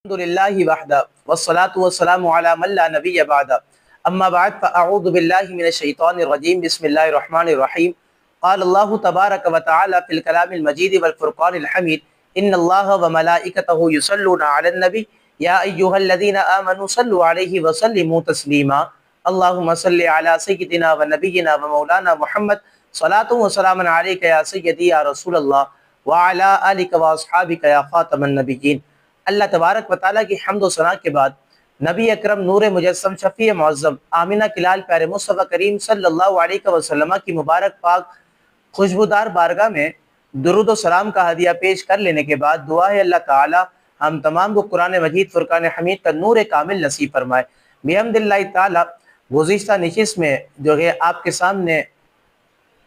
الحمد لله وحده والصلاة والسلام على من لا نبي بعده أما بعد فأعوذ بالله من الشيطان الرجيم بسم الله الرحمن الرحيم قال الله تبارك وتعالى في الكلام المجيد والفرقان الحميد إن الله وملائكته يصلون على النبي يا أيها الذين آمنوا صلوا عليه وسلموا تسليما اللهم صل على سيدنا ونبينا ومولانا محمد صلاة وسلام عليك يا سيدي يا رسول الله وعلى آلك وأصحابك يا خاتم النبيين۔ اللہ تبارک و تعالیٰ کی حمد و ثنا کے بعد نبی اکرم نور مجسم شفیع معظم آمینہ کے لال پیارے مصطفیٰ کریم صلی اللہ علیہ وسلم کی مبارک پاک خوشبودار بارگاہ میں درود و سلام کا ہدیہ پیش کر لینے کے بعد دعا ہے اللہ تعالی ہم تمام کو قرآن مجید فرقان حمید کا نور کامل نصیب فرمائے۔ بحمد اللہ تعالی گزشتہ نشست میں جو ہے آپ کے سامنے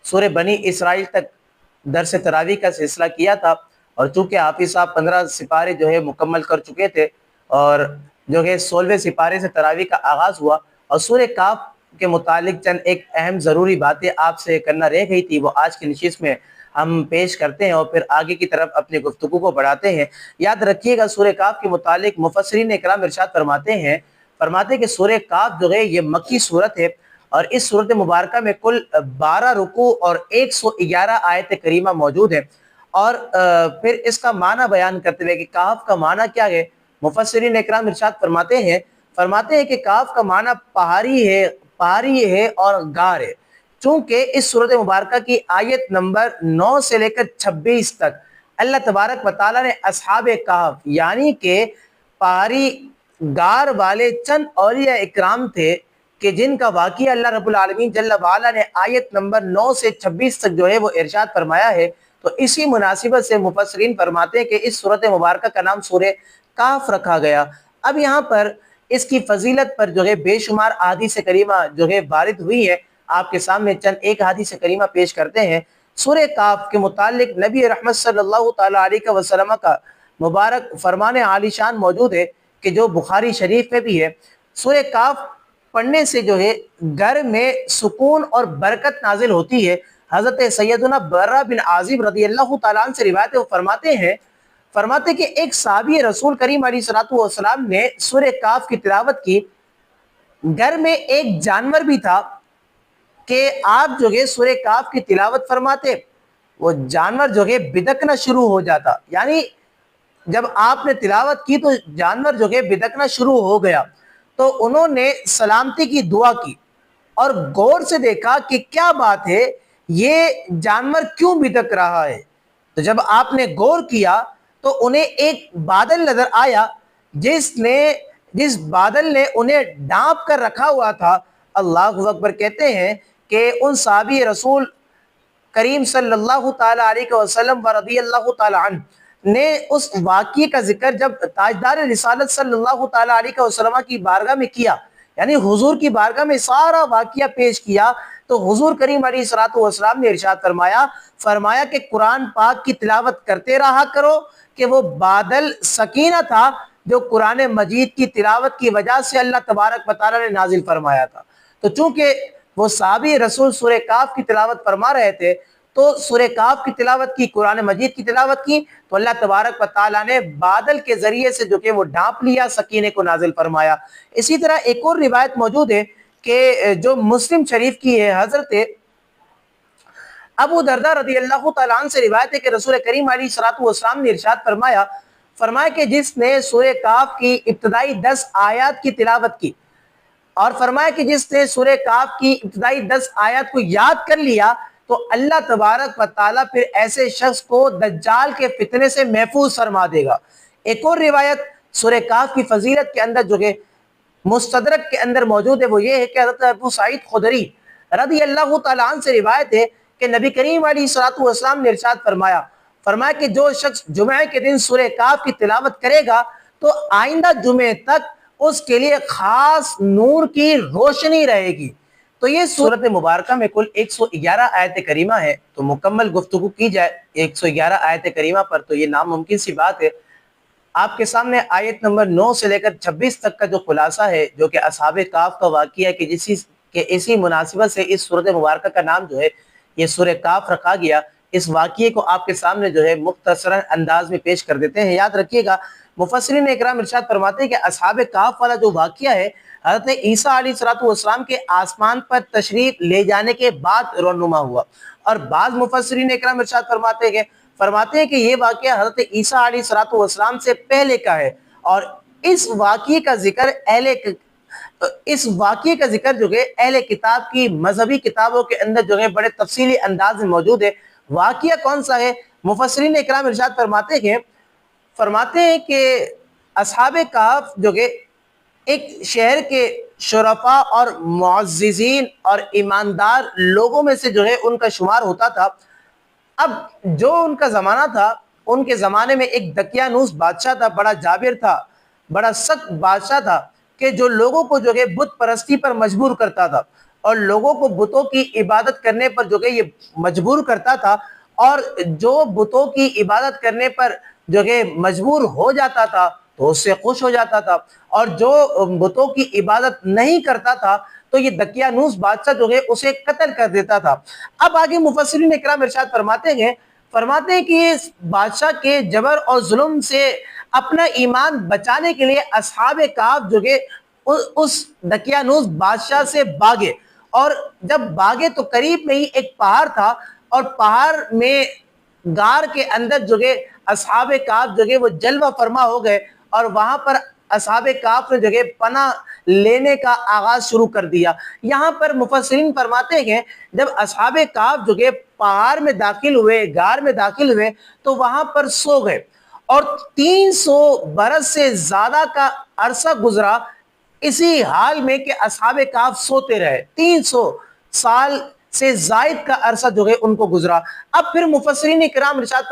سورہ بنی اسرائیل تک درس تراویح کا سلسلہ کیا تھا، اور چونکہ حافظ صاحب 15 سپارے جو ہے مکمل کر چکے تھے اور جو ہے 16ویں سپارے سے تراویح کا آغاز ہوا، اور سورہ کاف کے متعلق چند ایک اہم ضروری باتیں آپ سے کرنا رہ گئی تھی، وہ آج کی نشست میں ہم پیش کرتے ہیں اور پھر آگے کی طرف اپنی گفتگو کو بڑھاتے ہیں۔ یاد رکھیے گا سورہ کاف کے متعلق مفسرین اکرام ارشاد فرماتے ہیں کہ سورہ کاف جو ہے یہ مکی صورت ہے، اور اس صورت مبارکہ میں کل 12 رکوع اور 111 آیت کریمہ موجود ہیں۔ اور پھر اس کا معنی بیان کرتے ہوئے کہ کاف کا معنی کیا ہے، مفسرین اکرام ارشاد فرماتے ہیں کہ کاف کا معنی پہاڑی ہے اور غار ہے، چونکہ اس صورت مبارکہ کی آیت نمبر 9 سے لے کر 26 تک اللہ تبارک و تعالیٰ نے اصحاب کہف یعنی کہ پہاڑی غار والے چند اولیاء اکرام تھے کہ جن کا واقعہ اللہ رب العالمین جل وعلا نے آیت نمبر 9 سے 26 تک جو ہے وہ ارشاد فرمایا ہے۔ تو اسی مناسبت سے مفسرین فرماتے ہیں کہ اس صورت مبارکہ کا نام سورہ کاف رکھا گیا۔ اب یہاں پر اس کی فضیلت پر جو ہے بے شمار احادیث کریمہ جو ہے وارد ہوئی ہے، آپ کے سامنے چند ایک حدیث کریمہ پیش کرتے ہیں۔ سورہ کاف کے متعلق نبی رحمت صلی اللہ تعالی علیہ وسلم کا مبارک فرمان عالی شان موجود ہے کہ جو بخاری شریف میں بھی ہے۔ سورہ کاف پڑھنے سے جو ہے گھر میں سکون اور برکت نازل ہوتی ہے۔ حضرت سیدنا برہ بن عازب رضی اللہ تعالیٰ عنہ سے روایت ہے، وہ فرماتے کہ ایک صحابی رسول کریم علیہ السلام نے سورہ کاف کی تلاوت کی۔ گھر میں ایک جانور بھی تھا کہ آپ جو ہے سورہ کاف کی تلاوت فرماتے، وہ جانور جو ہے بدکنا شروع ہو جاتا، یعنی جب آپ نے تلاوت کی تو جانور جو ہے بدکنا شروع ہو گیا۔ تو انہوں نے سلامتی کی دعا کی اور غور سے دیکھا کہ کیا بات ہے، یہ جانور کیوں بدک رہا ہے۔ تو جب آپ نے غور کیا تو انہیں ایک بادل نظر آیا جس بادل نے انہیں ڈھانپ کر رکھا ہوا تھا۔ اللہ اکبر کہتے ہیں کہ ان صحابی رسول کریم صلی اللہ تعالیٰ علیہ وسلم و رضی اللہ تعالیٰ عنہ نے اس واقعے کا ذکر جب تاجدار رسالت صلی اللہ تعالیٰ علیہ وسلم کی بارگاہ میں کیا، یعنی حضور کی بارگاہ میں سارا واقعہ پیش کیا، تو حضور کریم علیہ السلام نے ارشاد فرمایا کہ قرآن پاک کی تلاوت کرتے رہا کرو، کہ وہ بادل سکینہ تھا جو قرآن مجید کی تلاوت کی وجہ سے اللہ تبارک و تعالیٰ نے نازل فرمایا تھا۔ تو چونکہ وہ صحابی رسول سورہ کاف کی تلاوت فرما رہے تھے تو سورہ کاف کی تلاوت کی، قرآن مجید کی تلاوت کی، تو اللہ تبارک و تعالیٰ نے بادل کے ذریعے سے جو کہ وہ ڈھانپ لیا، سکینے کو نازل فرمایا۔ اسی طرح ایک اور روایت موجود ہے کہ جو مسلم شریف کی ہے، حضرت ابو دردہ رضی اللہ تعالیٰ عنہ سے روایت ہے کہ رسول کریم علیہ السلام نے ارشاد فرمایا کہ جس نے سورہ کاف کی ابتدائی 10 آیات کی تلاوت کی، اور فرمایا کہ جس نے سورہ کاف کی ابتدائی 10 آیات کو یاد کر لیا، تو اللہ تبارک و تعالیٰ پھر ایسے شخص کو دجال کے فتنے سے محفوظ فرما دے گا۔ ایک اور روایت سورہ کاف کی فضیلت کے اندر جو کہ مستدرک کے اندر موجود ہے، وہ یہ ہے کہ حضرت ابو سعید خدری رضی اللہ تعالیٰ عنہ سے روایت ہے کہ نبی کریم علیہ السلام نے ارشاد فرمایا کہ جو شخص جمعہ کے دن سورہ کاف کی تلاوت کرے گا تو آئندہ جمعے تک اس کے لیے خاص نور کی روشنی رہے گی۔ تو یہ سورت مبارکہ میں کل 111 آیت کریمہ ہے، تو مکمل گفتگو کی جائے 111 آیت کریمہ پر تو یہ ناممکن سی بات ہے۔ آپ کے سامنے آیت نمبر 9 سے لے کر 26 تک کا جو خلاصہ ہے، جو کہ اصحاب کاف کا واقعہ ہے کہ اسی مناسبت سے اس سورت مبارکہ کا نام جو ہے یہ سورہ کاف رکھا گیا، اس واقعے کو آپ کے سامنے جو ہے مختصراً انداز میں پیش کر دیتے ہیں۔ یاد رکھیے گا، مفسرین اکرام ارشاد فرماتے ہیں کہ اصحاب کہف والا جو واقعہ ہے، حضرت عیسیٰ علیہ السلام کے آسمان پر تشریف لے جانے کے بعد رونما ہوا۔ اور بعض مفسرین اکرام ارشاد فرماتے ہیں کہ یہ واقعہ حضرت عیسیٰ علیہ السلام سے پہلے کا ہے، اور اس واقعے کا ذکر جو ہے اہل کتاب کی مذہبی کتابوں کے اندر جو ہے بڑے تفصیلی انداز میں موجود ہے۔ واقعہ کون سا ہے؟ مفسرین اکرام ارشاد فرماتے ہیں کہ اصحاب کہف جو کہ ایک شہر کے شرفاء اور معززین اور ایماندار لوگوں میں سے جو ہے ان کا شمار ہوتا تھا۔ اب جو ان کا زمانہ تھا، ان کے زمانے میں ایک دقیانوس بادشاہ تھا، بڑا جابر تھا، بڑا سخت بادشاہ تھا، کہ جو لوگوں کو جو ہے بت پرستی پر مجبور کرتا تھا، اور لوگوں کو بتوں کی عبادت کرنے پر جو کہ یہ مجبور کرتا تھا، اور جو بتوں کی عبادت کرنے پر جو کہ مجبور ہو جاتا تھا تو اس سے خوش ہو جاتا تھا، اور جو بتوں کی عبادت نہیں کرتا تھا تو یہ دقیانوس بادشاہ جو ہے اسے قتل کر دیتا تھا۔ اب آگے مفسرین اکرام ارشاد فرماتے ہیں کہ اس بادشاہ کے جبر اور ظلم سے اپنا ایمان بچانے کے لیے اصحاب کہف جو کہ اس دقیانوس بادشاہ سے بھاگے، اور جب بھاگے تو قریب میں ہی ایک پہاڑ تھا، اور پہاڑ میں غار کے اندر جو کہ اصحاب کہف جو کہ وہ جلوہ فرما ہو گئے، اور وہاں پر اصحاب کہف نے جو کہ پناہ لینے کا آغاز شروع کر دیا۔ یہاں پر مفسرین فرماتے ہیں جب اصحاب کہف جو کہ پہاڑ میں داخل ہوئے، غار میں داخل ہوئے، تو وہاں پر سو گئے، اور 300 برس سے زیادہ کا عرصہ گزرا اسی حال میں کہ اصحاب کہف سوتے رہے۔ 300 سال سے زائد کا عرصہ جو ہے ان کو گزرا۔ اب پھر مفسرین اکرام ارشاد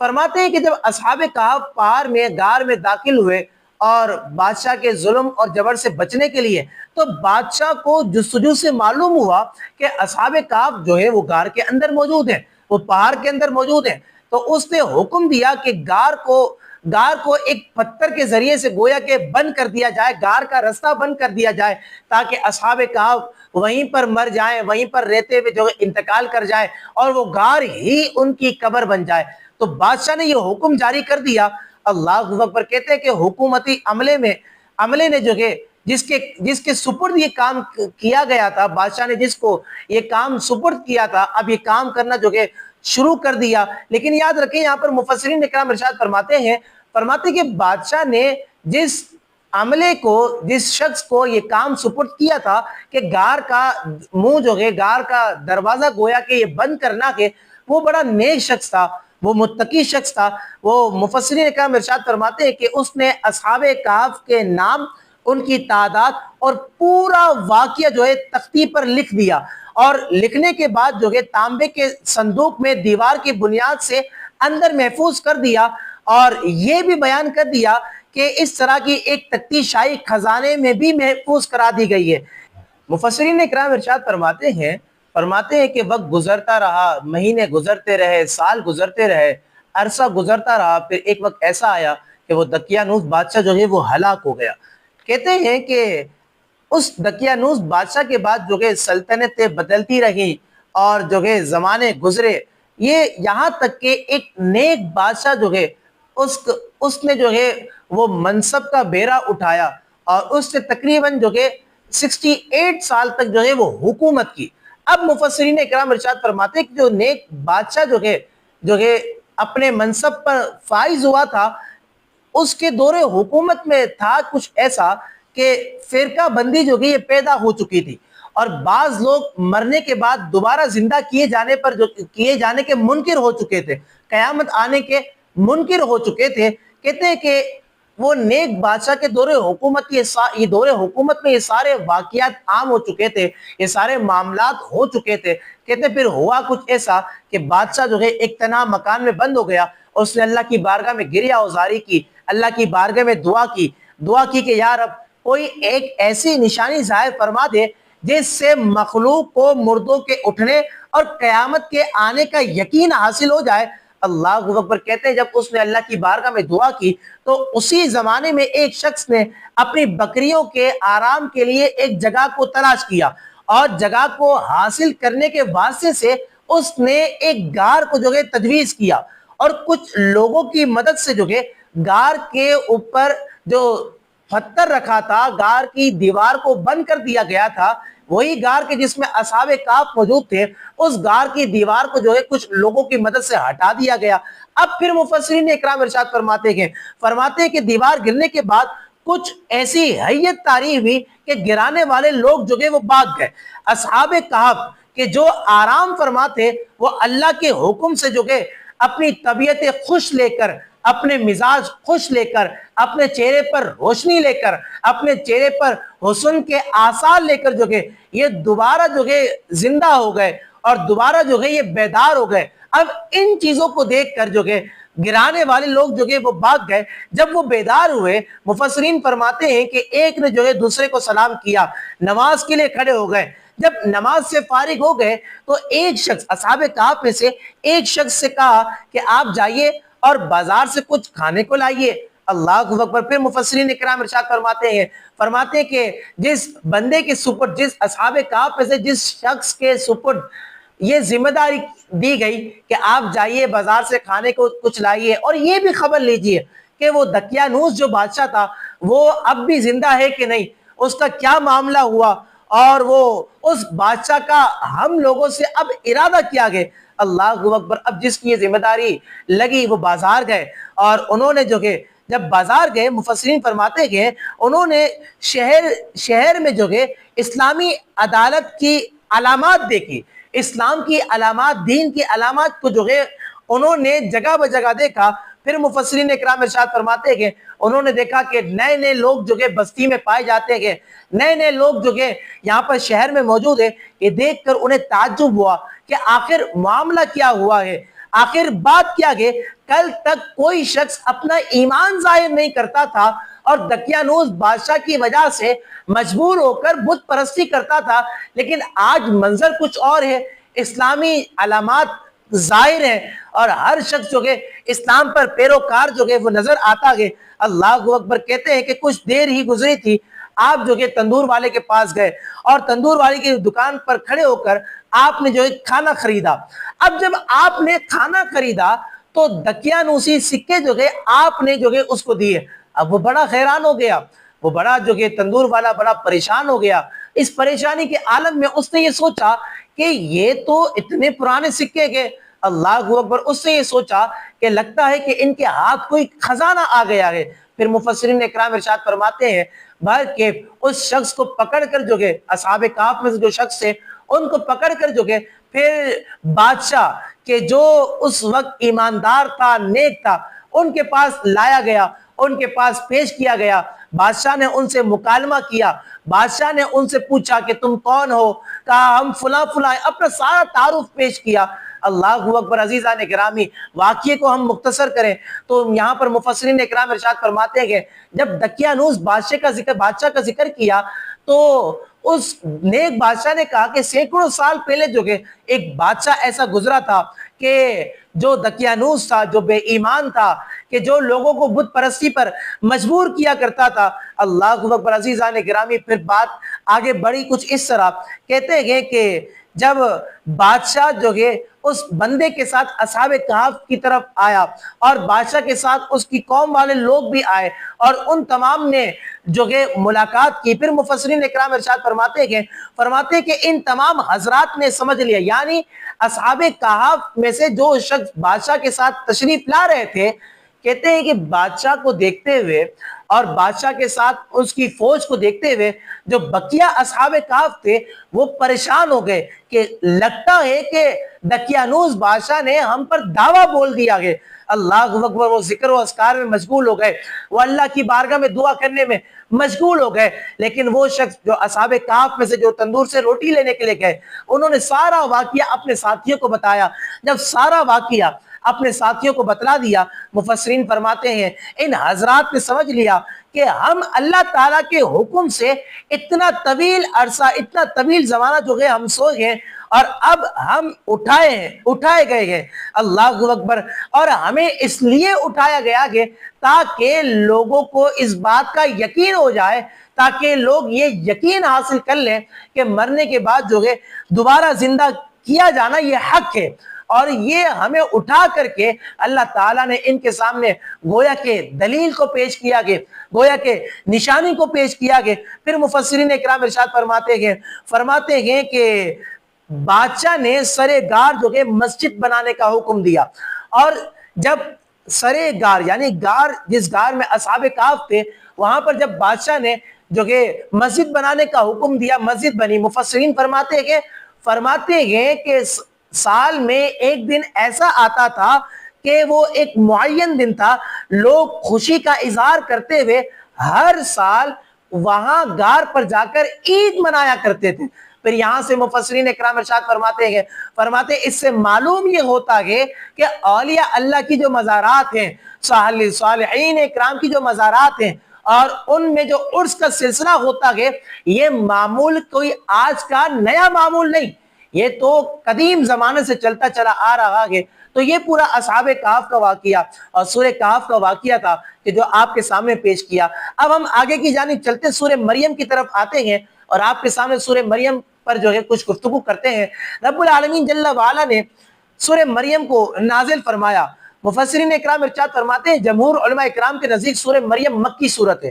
فرماتے ہیں کہ جب اصحاب کہف پہاڑ میں غار میں داخل ہوئے اور بادشاہ کے ظلم اور جبر سے بچنے کے لیے، تو بادشاہ کو جستجو سے معلوم ہوا کہ اصحاب کہف جو ہے وہ غار کے اندر موجود ہیں، وہ پہاڑ کے اندر موجود ہیں۔ تو اس نے حکم دیا کہ غار کو ایک پتھر کے ذریعے سے گویا کہ بند کر دیا جائے، غار کا رستہ بند کر دیا جائے، تاکہ اصحاب کہف وہیں پر مر جائیں، وہیں پر رہتے ہوئے جو انتقال کر جائیں، اور وہ غار ہی ان کی قبر بن جائے۔ تو بادشاہ نے یہ حکم جاری کر دیا۔ اللہ اکبر، کہتے ہیں کہ حکومتی عملے نے جو کہ جس کے سپرد یہ کام کیا گیا تھا، بادشاہ نے جس کو یہ کام سپرد کیا تھا، اب یہ کام کرنا جو کہ شروع کر دیا۔ لیکن یاد رکھیں، یہاں پر مفسرین اکرام ارشاد فرماتے کہ بادشاہ نے جس عملے کو، جس شخص کو یہ کام سپرد کیا تھا کہ غار کا منہ جو ہے، غار کا دروازہ گویا کہ یہ بند کرنا، کہ وہ بڑا نیک شخص تھا، وہ متقی شخص تھا۔ وہ مفسرین اکرام ارشاد فرماتے ہیں کہ اس نے اصحاب کہف کے نام، ان کی تعداد اور پورا واقعہ جو ہے تختی پر لکھ دیا، اور لکھنے کے بعد جو ہے تانبے کے صندوق میں دیوار کی بنیاد سے اندر محفوظ کر دیا، اور یہ بھی بیان کر دیا کہ اس طرح کی ایک تختی شاہی خزانے میں بھی محفوظ کرا دی گئی ہے۔ مفسرین اکرام ارشاد فرماتے ہیں کہ وقت گزرتا رہا، مہینے گزرتے رہے، سال گزرتے رہے، عرصہ گزرتا رہا، پھر ایک وقت ایسا آیا کہ وہ دقیانوس بادشاہ جو ہے وہ ہلاک ہو گیا۔ کہتے ہیں کہ اس دقیانوس بادشاہ کے بعد جو کہ سلطنتیں بدلتی رہیں، اور جو کہ زمانے گزرے، یہ یہاں تک کہ ایک نیک بادشاہ جو ہے اس نے جو ہے وہ منصب کا بیڑا اٹھایا، اور اس سے تقریباً جو کہ 68 سال تک جو ہے وہ حکومت کی۔ اب مفسرین اکرام ارشاد فرماتے ہیں کہ جو نیک بادشاہ جو کہ اپنے منصب پر فائز ہوا تھا، اس کے دور حکومت میں تھا کچھ ایسا کہ فرقہ بندی جو کہ یہ پیدا ہو چکی تھی، اور بعض لوگ مرنے کے بعد دوبارہ زندہ کیے جانے کے منکر ہو چکے تھے، قیامت آنے کے منکر ہو چکے تھے۔ کہتے ہیں کہ وہ نیک بادشاہ کے دور حکومت میں یہ سارے واقعات عام ہو چکے تھے، یہ سارے معاملات ہو چکے تھے۔ کہتے ہیں پھر ہوا کچھ ایسا کہ بادشاہ جو ہے ایک تنہا مکان میں بند ہو گیا، اور اس نے اللہ کی بارگاہ میں گریہ اوزاری کی، اللہ کی بارگاہ میں دعا کی کہ یا رب، کوئی ایک ایسی نشانی ظاہر فرما دے جس سے مخلوق کو مردوں کے اٹھنے اور قیامت کے آنے کا یقین حاصل ہو جائے۔ اللہ اکبر، کہتے ہیں جب اس نے اللہ کی بارگاہ میں دعا کی تو اسی زمانے میں ایک شخص نے اپنی بکریوں کے آرام کے لیے ایک جگہ کو تلاش کیا، اور جگہ کو حاصل کرنے کے واسطے سے اس نے ایک غار کو جو ہے تجویز کیا اور کچھ لوگوں کی مدد سے جو ہے غار کے اوپر جو پتھر رکھا تھا، غار کی دیوار کو بند کر دیا گیا تھا، وہی غار کے جس میں اصحاب کہف موجود تھے، اس غار کی دیوار کو جو ہے کچھ لوگوں کی مدد سے ہٹا دیا گیا۔ اب پھر مفسرین اکرام ارشاد فرماتے ہیں کہ دیوار گرنے کے بعد کچھ ایسی حیت طاری ہوئی کہ گرانے والے لوگ جو وہ بھاگ گئے۔ اصحاب کہف کہ جو آرام فرما تھے، وہ اللہ کے حکم سے جو اپنی طبیعت خوش لے کر، اپنے مزاج خوش لے کر، اپنے چہرے پر روشنی لے کر، اپنے چہرے پر حسن کے آثار لے کر جو یہ دوبارہ جو زندہ ہو گئے اور دوبارہ جو یہ بیدار ہو گئے۔ اب ان چیزوں کو دیکھ کر جو گرانے والے لوگ جو وہ بھاگ گئے۔ جب وہ بیدار ہوئے، مفسرین فرماتے ہیں کہ ایک نے جو دوسرے کو سلام کیا، نماز کے لیے کھڑے ہو گئے۔ جب نماز سے فارغ ہو گئے تو ایک شخص اصحاب کہف میں سے ایک شخص سے کہا کہ آپ جائیے اور بازار سے کچھ کھانے کو لائیے۔ اللہ اکبر۔ پھر مفسرین اکرام ارشاد فرماتے ہیں کہ جس بندے کے سپرد، جس اصحاب کہف میں سے جس شخص کے سپرد یہ ذمہ داری دی گئی کہ آپ جائیے بازار سے کھانے کو کچھ لائیے اور یہ بھی خبر لیجئے کہ وہ دقیانوس جو بادشاہ تھا وہ اب بھی زندہ ہے کہ نہیں، اس کا کیا معاملہ ہوا، اور وہ اس بادشاہ کا ہم لوگوں سے اب ارادہ کیا گیا۔ اللہ اکبر۔ اب جس کی یہ ذمہ داری لگی وہ بازار گئے، اور انہوں نے جو کہ جب بازار گئے، مفسرین فرماتے گئے انہوں نے شہر میں جو کہ اسلامی عدالت کی علامات دیکھی، اسلام کی علامات، دین کی علامات کو جو ہے انہوں نے جگہ بہ جگہ دیکھا۔ پھر مفسرین اکرام ارشاد فرماتے گئے انہوں نے دیکھا کہ نئے نئے لوگ جو کہ بستی میں پائے جاتے گئے، نئے نئے لوگ جو کہ یہاں پر شہر میں موجود ہیں۔ یہ دیکھ کر انہیں تعجب ہوا کہ آخر معاملہ کیا ہوا ہے، آخر بات کیا گئے۔ کل تک کوئی شخص اپنا ایمان ظاہر نہیں کرتا تھا اور دقیانوس بادشاہ کی وجہ سے مجبور ہو کر بت پرستی کرتا تھا، لیکن آج منظر کچھ اور ہے، اسلامی علامات ظاہر ہے اور ہر شخص جو کہ اسلام پر پیروکار جو کہ وہ نظر آتا گئے۔ اللہ اکبر۔ کہتے ہیں کہ کچھ دیر ہی گزری تھی، آپ جو کہ تندور والے کے پاس گئے اور تندور والے کی دکان پر کھڑے ہو کر آپ نے جو کھانا خریدا۔ اب جب آپ نے کھانا خریدا تو دقیانوسی سکے جو کہ آپ نے جو کہ اس کو دیے۔ اب وہ بڑا حیران ہو گیا، وہ بڑا جو کہ تندور والا بڑا پریشان ہو گیا۔ اس پریشانی کے عالم میں اس نے یہ سوچا کہ یہ تو اتنے پرانے سکے کے، اللہ اکبر۔ اس نے یہ سوچا کہ لگتا ہے کہ ان کے ہاتھ کوئی خزانہ آ گیا ہے۔ پھر مفسرین اکرام ارشاد فرماتے ہیں بلکہ اس شخص کو پکڑ کر جو کہ اصحاب کہف میں سے جو شخص تھے ان کو پکڑ کر جو کہ پھر بادشاہ کہ جو اس وقت ایماندار تھا، نیک تھا، ان کے پاس لایا گیا، ان کے پاس پیش کیا گیا۔ بادشاہ نے ان سے مکالمہ کیا، بادشاہ نے ان سے پوچھا کہ تم کون ہو، کہا ہم فلاں فلاں، اپنا سارا تعارف پیش کیا۔ اللہ اکبر۔ عزیزان گرامی، واقعے کو ہم مختصر کریں تو یہاں پر مفسرین اکرام ارشاد فرماتے ہیں کہ جب دقیانوس بادشاہ کا ذکر کیا تو اس نیک بادشاہ نے کہا کہ سینکڑوں سال پہلے جو کہ ایک بادشاہ ایسا گزرا تھا کہ جو دقیانوس تھا، جو بے ایمان تھا، کہ جو لوگوں کو بت پرستی پر مجبور کیا کرتا تھا۔ اللہ اکبر۔ عزیزان گرامی، پھر بات آگے بڑھی کچھ اس طرح، کہتے ہیں کہ جب بادشاہ جو ہے اس بندے کے ساتھ اصحاب کہف کی طرف آیا اور بادشاہ کے ساتھ اس کی قوم والے لوگ بھی آئے اور ان تمام نے جو کہ ملاقات کی۔ پھر مفسرین اکرام ارشاد فرماتے کہ ان تمام حضرات نے سمجھ لیا، یعنی اصحاب کہف میں سے جو شخص بادشاہ کے ساتھ تشریف لا رہے تھے، کہتے ہیں کہ بادشاہ کو دیکھتے ہوئے اور بادشاہ کے ساتھ اس کی فوج کو دیکھتے ہوئے جو بقیہ اصحاب کہف تھے وہ پریشان ہو گئے کہ لگتا ہے کہ دقیانوس بادشاہ نے ہم پر دعویٰ بول دیا ہے۔ اللہ اکبر۔ وہ ذکر و اذکار میں مشغول ہو گئے، وہ اللہ کی بارگاہ میں دعا کرنے میں مشغول ہو گئے۔ لیکن وہ شخص جو اصحاب کہف میں سے جو تندور سے روٹی لینے کے لیے گئے، انہوں نے سارا واقعہ اپنے ساتھیوں کو بتایا۔ جب سارا واقعہ اپنے ساتھیوں کو بتلا دیا، مفسرین فرماتے ہیں ان حضرات نے سمجھ لیا کہ ہم اللہ تعالیٰ کے حکم سے اتنا طویل عرصہ، اتنا طویل زمانہ جو ہے ہم سو گئے اور اب ہم اٹھائے گئے ہیں۔ اللہ اکبر۔ اور ہمیں اس لیے اٹھایا گیا کہ تاکہ لوگوں کو اس بات کا یقین ہو جائے، تاکہ لوگ یہ یقین حاصل کر لیں کہ مرنے کے بعد جو ہے دوبارہ زندہ کیا جانا یہ حق ہے، اور یہ ہمیں اٹھا کر کے اللہ تعالیٰ نے ان کے سامنے گویا کہ دلیل کو پیش کیا کہ گویا کہ نشانی کو پیش کیا کہ پھر مفسرین اکرام ارشاد فرماتے ہیں کہ بادشاہ نے سرے گار جو کہ مسجد بنانے کا حکم دیا، اور جب سرے گار یعنی گار جس گار میں اصحاب کہف تھے وہاں پر جب بادشاہ نے جو کہ مسجد بنانے کا حکم دیا، مسجد بنی۔ مفسرین فرماتے ہیں کہ سال میں ایک دن ایسا آتا تھا کہ وہ ایک معین دن تھا، لوگ خوشی کا اظہار کرتے ہوئے ہر سال وہاں گار پر جا کر عید منایا کرتے تھے۔ پھر یہاں سے مفسرین اکرام ارشاد فرماتے اس سے معلوم یہ ہوتا ہے کہ اولیاء اللہ کی جو مزارات ہیں، صالحین اکرام کی جو مزارات ہیں، اور ان میں جو عرس کا سلسلہ ہوتا ہے، یہ معمول کوئی آج کا نیا معمول نہیں، یہ تو قدیم زمانے سے چلتا چلا آ رہا ہے۔ تو یہ پورا اصحاب کہف کا واقعہ اور سورہ کہف کا واقعہ تھا کہ جو آپ کے سامنے پیش کیا۔ اب ہم آگے کی جانب چلتے سورہ مریم کی طرف آتے ہیں اور آپ کے سامنے سورہ مریم پر جو ہے کچھ گفتگو کرتے ہیں۔ رب العالمین جل وعلا نے سورہ مریم کو نازل فرمایا۔ مفسرین اکرام ارشاد فرماتے ہیں جمہور علماء اکرام کے نزدیک سورہ مریم مکی صورت ہے۔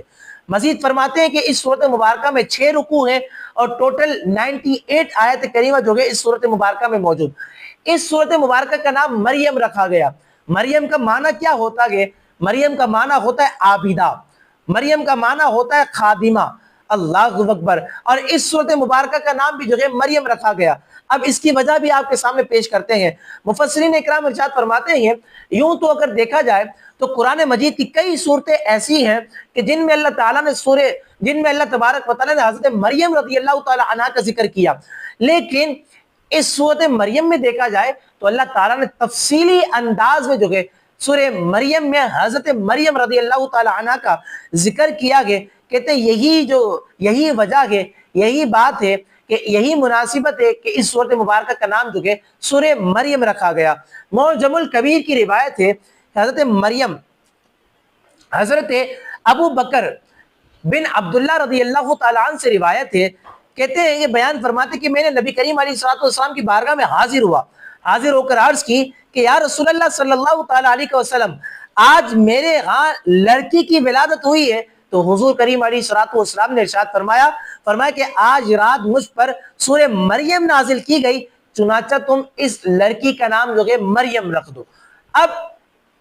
مزید فرماتے ہیں کہ اس صورت مبارکہ میں 6 رکوع ہیں اور ٹوٹل 98 آیت کریمہ جو ہے اس صورت مبارکہ میں موجود۔ اس صورت مبارکہ کا نام مریم رکھا گیا۔ مریم کا معنی کیا ہوتا ہے؟ مریم کا معنی ہوتا ہے عابدہ، مریم کا معنی ہوتا ہے خادمہ، اللہ اکبر۔ اور اس صورت مبارکہ کا نام بھی جو ہے مریم رکھا گیا۔ اب اس کی وجہ بھی آپ کے سامنے پیش کرتے ہیں۔ مفسرین اکرام ارشاد فرماتے ہیں یوں تو اگر دیکھا جائے تو قرآن مجید کی کئی صورتیں ایسی ہیں کہ جن میں اللہ تعالیٰ نے تبارک و تعالیٰ نے حضرت مریم رضی اللہ تعالیٰ عنہ کا ذکر کیا، لیکن اس صورت مریم میں دیکھا جائے تو اللہ تعالیٰ نے تفصیلی انداز میں جو ہے سورہ مریم میں حضرت مریم رضی اللہ تعالیٰ عنہ کا ذکر کیا گیا۔ کہتے ہیں یہی وجہ ہے، یہی بات ہے کہ یہی مناسبت ہے کہ اس صورت مبارکہ کا نام جو ہے سورہ مریم رکھا گیا۔ معجم الکبیر کی روایت ہے حضرت مریم حضرت ابو بکر بن عبداللہ رضی اللہ تعالیٰ عنہ سے روایت ہے، کہتے ہیں یہ بیان فرماتے کہ میں نے نبی کریم علیہ السلام کی بارگاہ میں حاضر ہو کر عرض کی کہ یا رسول اللہ صلی اللہ تعالیٰ علیہ وسلم، آج میرے ہاں لڑکی کی ولادت ہوئی ہے۔ تو حضور کریم علیہ السلام نے ارشاد فرمایا کہ آج رات مجھ پر سورہ مریم نازل کی گئی، چنانچہ تم اس لڑکی کا نام جو ہے مریم رکھ دو۔ اب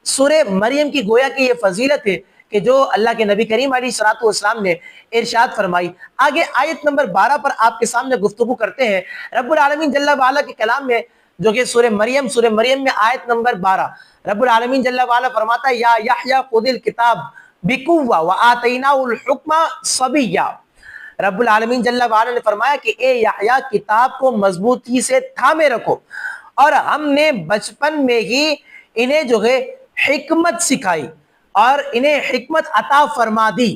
سورہ مریم کی گویا کہ یہ فضیلت ہے کہ جو اللہ کے نبی کریم علیہ السلام نے ارشاد فرمائی۔ آگے آیت نمبر 12 پر آپ کے سامنے گفتگو کرتے ہیں۔ رب العالمین جل وعلا کے کلام میں جو کہ سورہ مریم میں آیت نمبر 12 رب العالمین جل وعلا فرماتا ہے یا یحییٰ خذ الکتاب بقوہ وآتیناہ الحکم صبیہ۔ رب العالمین جل وعلا نے فرمایا کہ اے یحییٰ کتاب کو مضبوطی سے تھامے رکھو، اور ہم نے بچپن میں ہی انہیں جو ہے حکمت سکھائی اور انہیں حکمت عطا فرما دی۔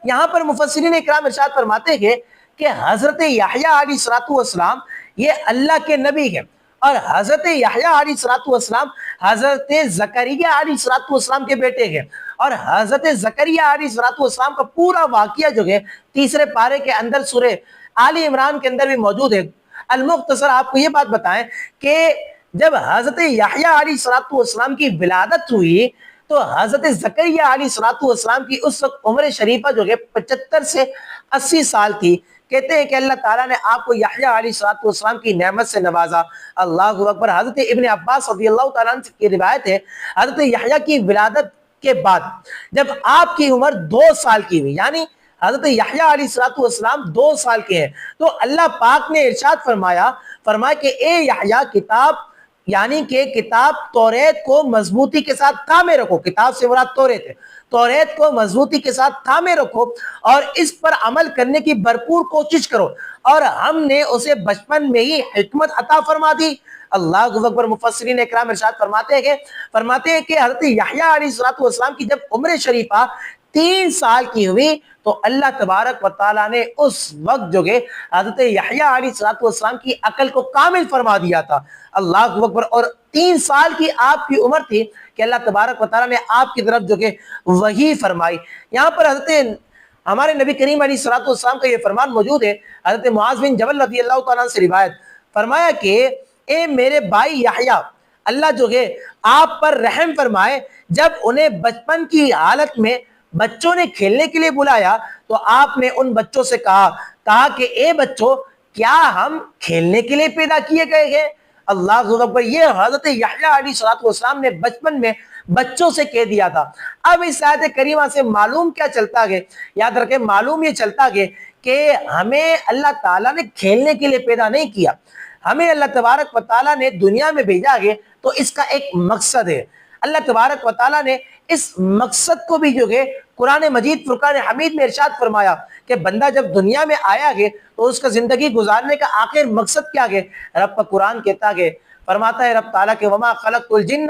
یہاں پر مفسرین اکرام ارشاد فرماتے ہیں کہ حضرت یحییٰ علیہ السلام یہ اللہ کے نبی ہیں، اور حضرت یحییٰ علیہ السلام حضرت زکریا علیہ السلام کے بیٹے ہیں، اور حضرت زکریا علیہ السلام کا پورا واقعہ جو ہے 3 پارے کے اندر سورہ آل عمران کے اندر بھی موجود ہے۔ المختصر آپ کو یہ بات بتائیں کہ جب حضرت یحییٰ علیہ السلام کی ولادت ہوئی تو حضرت زکریا علیہ السلام کی اس وقت عمر شریفہ جو ہے 75 سے 80 سال تھی۔ کہتے ہیں کہ اللہ تعالیٰ نے آپ کو یحییٰ علیہ السلام کی نعمت سے نوازا۔ اللہ اکبر۔ حضرت ابن عباس رضی اللہ تعالیٰ عنہ کی روایت ہے حضرت یحییٰ کی ولادت کے بعد جب آپ کی عمر 2 سال کی ہوئی، یعنی حضرت یحییٰ علیہ السلام 2 سال کے ہیں، تو اللہ پاک نے ارشاد فرمایا کہ اے یحییٰ کتاب یعنی کہ کتاب توریت کو مضبوطی کے ساتھ تھامے رکھو۔ کتاب سے مراد توریت ہے، توریت کو مضبوطی کے ساتھ تھامے رکھو اور اس پر عمل کرنے کی بھرپور کوشش کرو، اور ہم نے اسے بچپن میں ہی حکمت عطا فرما دی۔ اللہ اکبر۔ مفسرین اکرام ارشاد فرماتے ہیں کہ حضرت یحییٰ علیہ السلام کی جب عمر شریفہ 3 سال کی ہوئی تو اللہ تبارک و تعالیٰ نے اس وقت جو کہ حضرت یحییٰ علیہ السلام کی عقل کو کامل فرما دیا تھا۔ اللہ اکبر۔ اور 3 سال کی آپ کی عمر تھی کہ اللہ تبارک و تعالیٰ نے آپ کی طرف جو کہ وحی فرمائی۔ یہاں پر حضرت ہمارے نبی کریم علیہ السلام کا یہ فرمان موجود ہے۔ حضرت معاذ بن جبل رضی اللہ تعالیٰ سے روایت فرمایا کہ اے میرے بھائی یحییٰ، اللہ جو ہے آپ پر رحم فرمائے، جب انہیں بچپن کی حالت میں بچوں نے کھیلنے کے لیے بلایا تو آپ نے ان بچوں سے کہا کہ اے بچوں، کیا ہم کھیلنے کے لیے پیدا کیے گئے ہیں؟ اللہ اکبر۔ یہ حضرت یحییٰ علیہ السلام نے بچپن میں بچوں سے کہہ دیا تھا۔ اب اس آیت کریمہ سے معلوم کیا چلتا ہے؟ یاد رکھیں، معلوم یہ چلتا ہے کہ ہمیں اللہ تعالیٰ نے کھیلنے کے لیے پیدا نہیں کیا، ہمیں اللہ تبارک و تعالیٰ نے دنیا میں بھیجا ہے تو اس کا ایک مقصد ہے۔ اللہ تبارک و تعالیٰ نے اس مقصد کو بھی جو ہے قرآن مجید فرقان حمید میں ارشاد فرمایا کہ بندہ جب دنیا میں آیا ہے تو اس کا زندگی گزارنے کا آخر مقصد کیا ہے؟ رب کا قرآن کہتا ہے، فرماتا ہے رب تعالیٰ کہ وما خلقت الجن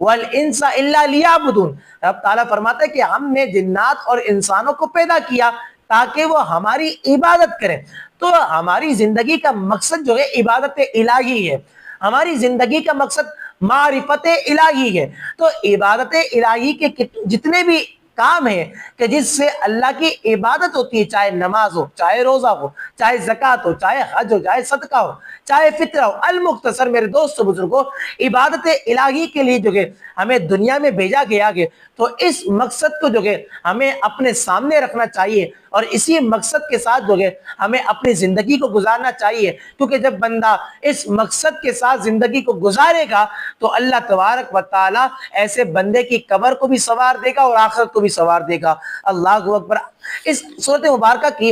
والانس الا لیعبدون، رب تعالیٰ فرماتا ہے کہ ہم نے جنات اور انسانوں کو پیدا کیا تاکہ وہ ہماری عبادت کریں۔ تو ہماری زندگی کا مقصد جو ہے عبادت الہی ہے، ہماری زندگی کا مقصد معرفت الہی ہے۔ تو عبادت الہی کے جتنے بھی کام ہے کہ جس سے اللہ کی عبادت ہوتی ہے، چاہے نماز ہو، چاہے روزہ ہو، چاہے زکوٰۃ ہو، چاہے حج ہو، چاہے صدقہ ہو، چاہے فطرہ ہو، المختصر میرے دوست بزرگوں، عبادت الہی کے لیے جو ہے ہمیں دنیا میں بھیجا گیا ہے۔ تو اس مقصد کو جو ہے ہمیں اپنے سامنے رکھنا چاہیے اور اسی مقصد کے ساتھ جو ہے ہمیں اپنی زندگی کو گزارنا چاہیے، کیونکہ جب بندہ اس مقصد کے ساتھ زندگی کو گزارے گا تو اللہ تبارک و تعالی ایسے بندے کی قبر کو بھی سنوار دے گا اور آخرت کو بھی سنوار دے گا۔ اللہ اکبر۔ اس سورۃ مبارکہ کی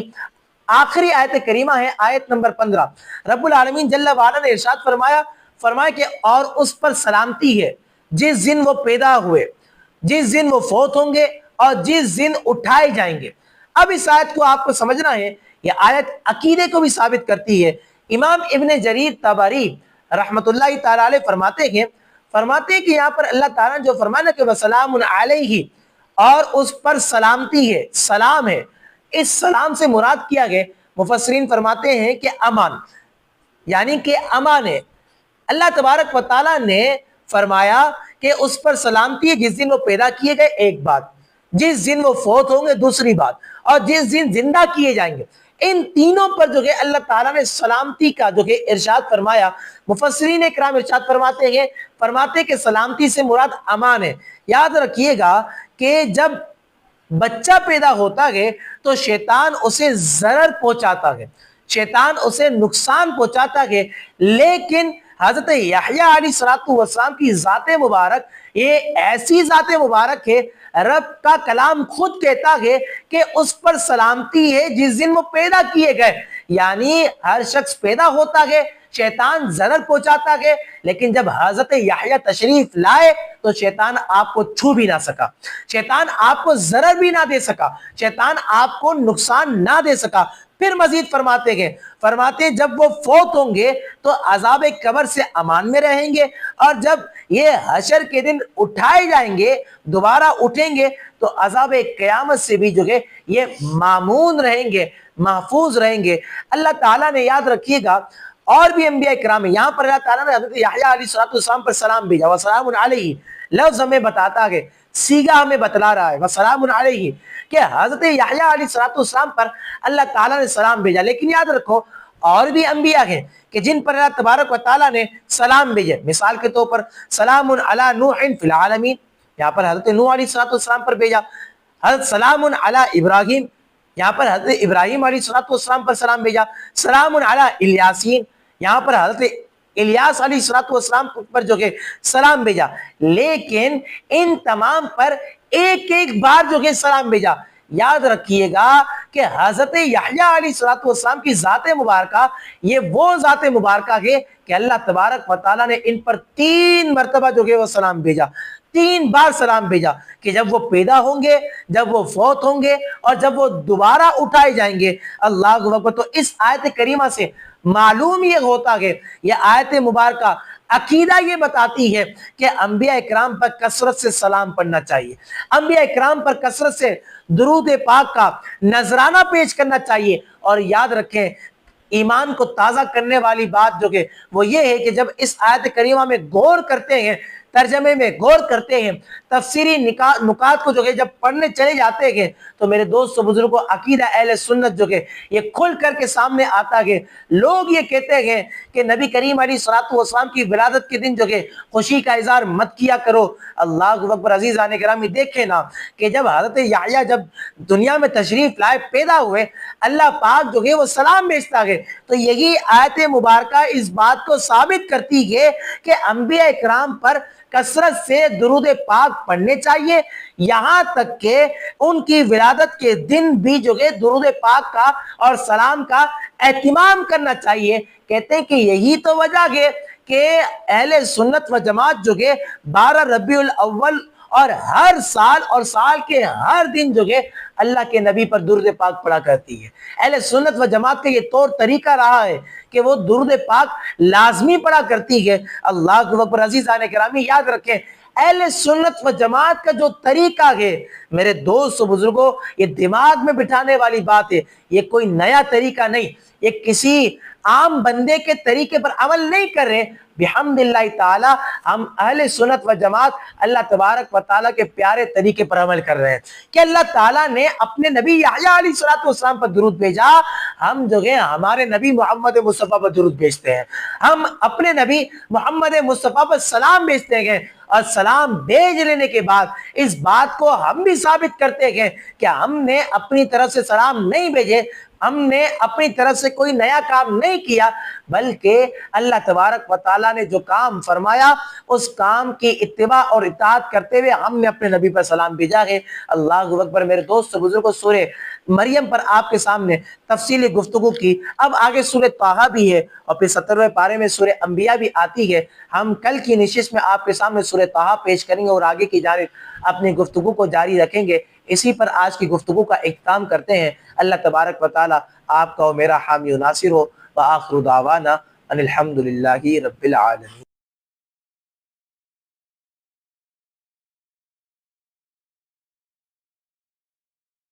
آخری آیت کریمہ ہے آیت نمبر 15۔ رب العالمین جل وعلا نے ارشاد فرمایا کہ اور اس پر سلامتی ہے جس دن وہ پیدا ہوئے، جس دن وہ فوت ہوں گے اور جس دن اٹھائے جائیں گے۔ اب اس آیت کو آپ کو سمجھنا ہے، یہ آیت عقیدے کو بھی ثابت کرتی ہے۔ امام ابن جریر طبری رحمت اللہ تعالی علیہ فرماتے ہیں کہ یہاں پر اللہ تعالیٰ نے جو فرمایا کہ وسلام علیہ، اور اس پر سلامتی ہے، سلام ہے، اس سلام سے مراد کیا گیا، مفسرین فرماتے ہیں کہ امان، یعنی کہ امان ہے۔ اللہ تبارک و تعالیٰ نے فرمایا کہ اس پر سلامتی ہے جس دن وہ پیدا کیے گئے، ایک بات، جس دن وہ فوت ہوں گے، دوسری بات، اور جس دن زندہ کیے جائیں گے۔ ان تینوں پر جو ہے اللہ تعالیٰ نے سلامتی کا جو ہے ارشاد فرمایا۔ مفسرین اکرام ارشاد فرماتے کہ سلامتی سے مراد امان ہے۔ یاد رکھیے گا کہ جب بچہ پیدا ہوتا ہے تو شیطان اسے ضرر پہنچاتا ہے، شیطان اسے نقصان پہنچاتا ہے، لیکن حضرت یحییٰ علیہ السلام کی ذات مبارک یہ ایسی ذات مبارک ہے، رب کا کلام خود کہتا ہے کہ اس پر سلامتی ہے جس دن وہ پیدا کیے گئے۔ یعنی ہر شخص پیدا ہوتا ہے، شیطان ضرر پہنچاتا ہے، لیکن جب حضرت یحییٰ تشریف لائے تو شیطان آپ کو چھو بھی نہ سکا، شیطان آپ کو ضرر بھی نہ دے سکا، شیطان آپ کو نقصان نہ دے سکا۔ پھر مزید فرماتے جب وہ فوت ہوں گے تو عذاب قبر سے امان میں رہیں گے، اور جب یہ حشر کے دن اٹھائے جائیں گے، دوبارہ اٹھیں گے، تو عذاب قیامت سے بھی جو ہے یہ مامون رہیں گے، محفوظ رہیں گے۔ اللہ تعالیٰ نے، یاد رکھیے گا، اور بھی انبیاء کرام ہیں، یہاں پر اللہ تعالیٰ نے حضرت یحییٰ علیہ السلام پر سلام بھیجا، وسلام علیہ، لفظ ہمیں بتاتا ہے، سیگا ہمیں بتلا رہا ہے، وسلام علیہ، کہ حضرت یحییٰ علیہ السلام پر اللہ تعالیٰ نے سلام بھیجا۔ لیکن یاد رکھو اور بھی انبیاء ہیں کہ جن پر اللہ تبارک و تعالیٰ نے سلام بھیجے۔ مثال کے طور پر سلام علی نوح فی العالمین، یہاں پر حضرت نوح علیہ السلام پر بھیجا۔ حضرت سلام علی ابراہیم، یہاں پر حضرت ابراہیم علیہ السلام پر سلام بھیجا۔ سلام علی الیاسین، یہاں پر حضرت الیاس علیہ السلام پر جو کہ سلام بھیجا۔ لیکن ان تمام پر ایک ایک بار جو کہ سلام بھیجا۔ یاد رکھیے گا کہ حضرت یحییٰ علیہ السلام کی ذات مبارکہ یہ وہ ذات مبارکہ ہے کہ اللہ تبارک و تعالیٰ نے ان پر 3 مرتبہ جو کہ وہ سلام بھیجا، 3 بار سلام بھیجا، کہ جب وہ پیدا ہوں گے، جب وہ فوت ہوں گے، اور جب وہ دوبارہ اٹھائے جائیں گے۔ اللہ اکبر۔ تو اس آیت کریمہ سے معلوم یہ ہوتا ہے، یہ آیت مبارکہ عقیدہ یہ بتاتی ہے کہ انبیاء اکرام پر کثرت سے سلام پڑھنا چاہیے، انبیاء اکرام پر کثرت سے درود پاک کا نذرانہ پیش کرنا چاہیے۔ اور یاد رکھیں، ایمان کو تازہ کرنے والی بات جو کہ وہ یہ ہے کہ جب اس آیت کریمہ میں غور کرتے ہیں ترجمے میں غور کرتے ہیں، تفسیری نکات کو جو ہے جب پڑھنے چلے جاتے ہیں تو میرے دوست و بزرگوں عقیدہ اہل سنت جو ہے یہ کھل کر کے سامنے آتا ہے۔ لوگ یہ کہتے ہیں کہ نبی کریم علیہ الصلوۃ والسلام کی ولادت کے دن جو ہے خوشی کا اظہار مت کیا کرو۔ اللہ اکبر، عزیزان گرامی دیکھیں نا کہ جب حضرت یحییٰ جب دنیا میں تشریف لائے، پیدا ہوئے، اللہ پاک جو ہے وہ سلام بھیجتا ہے، تو یہی آیت مبارکہ اس بات کو ثابت کرتی ہے کہ انبیاء اکرام پر کثرت سے درود پاک پڑھنے چاہیے، یہاں تک کہ ان کی ولادت کے دن بھی جو ہے درود پاک کا اور سلام کا اہتمام کرنا چاہیے۔ کہتے ہیں کہ یہی تو وجہ ہے کہ اہل سنت و جماعت جو ہے 12 ربیع الاول اور ہر سال اور سال کے ہر دن جو ہے اللہ کے نبی پر درود پاک پڑھا کرتی ہے۔ اہل سنت و جماعت کا یہ طور طریقہ رہا ہے کہ وہ درود پاک لازمی پڑھا کرتی ہے۔ اللہ اکبر، عزیزان گرامی یاد رکھیں، اہل سنت و جماعت کا جو طریقہ ہے میرے دوست و بزرگوں، یہ دماغ میں بٹھانے والی بات ہے، یہ کوئی نیا طریقہ نہیں، یہ کسی عام بندے کے طریقے پر عمل نہیں کر رہے۔ بحمد اللہ تعالی ہم اہل سنت و جماعت اللہ تبارک و تعالیٰ کے پیارے طریقے پر عمل کر رہے ہیں کہ اللہ تعالیٰ نے اپنے نبی یحییٰ علیہ الصلوۃ والسلام پر درود بھیجا، ہم جو ہے ہمارے نبی محمد مصطفیٰ پر درود بھیجتے ہیں، ہم اپنے نبی محمد مصطفیٰ پر سلام بھیجتے ہیں، اور سلام بھیج لینے کے بعد اس بات کو ہم بھی ثابت کرتے ہیں کہ ہم نے اپنی طرف سے سلام نہیں بھیجے، ہم نے اپنی طرف سے کوئی نیا کام نہیں کیا، بلکہ اللہ تبارک و تعالیٰ نے جو کام فرمایا اس کام کی اتباع اور اطاعت کرتے ہوئے ہم نے اپنے نبی پر سلام بھیجا ہے۔ اللہ اکبر، میرے دوست بزرگوں، سورہ مریم پر آپ کے سامنے تفصیلی گفتگو کی، اب آگے سورہ طٰہٰ بھی ہے اور پھر 17ویں پارے میں سورہ انبیاء بھی آتی ہے۔ ہم کل کی نشست میں آپ کے سامنے سورہ طٰہٰ پیش کریں گے اور آگے کی جانب اپنی گفتگو کو جاری رکھیں گے۔ اسی پر آج کی گفتگو کا اختتام کرتے ہیں۔ اللہ تبارک و تعالی آپ کا و میرا حامی و ناصر ہو، وآخر دعوانا ان الحمد للہ رب العالمین۔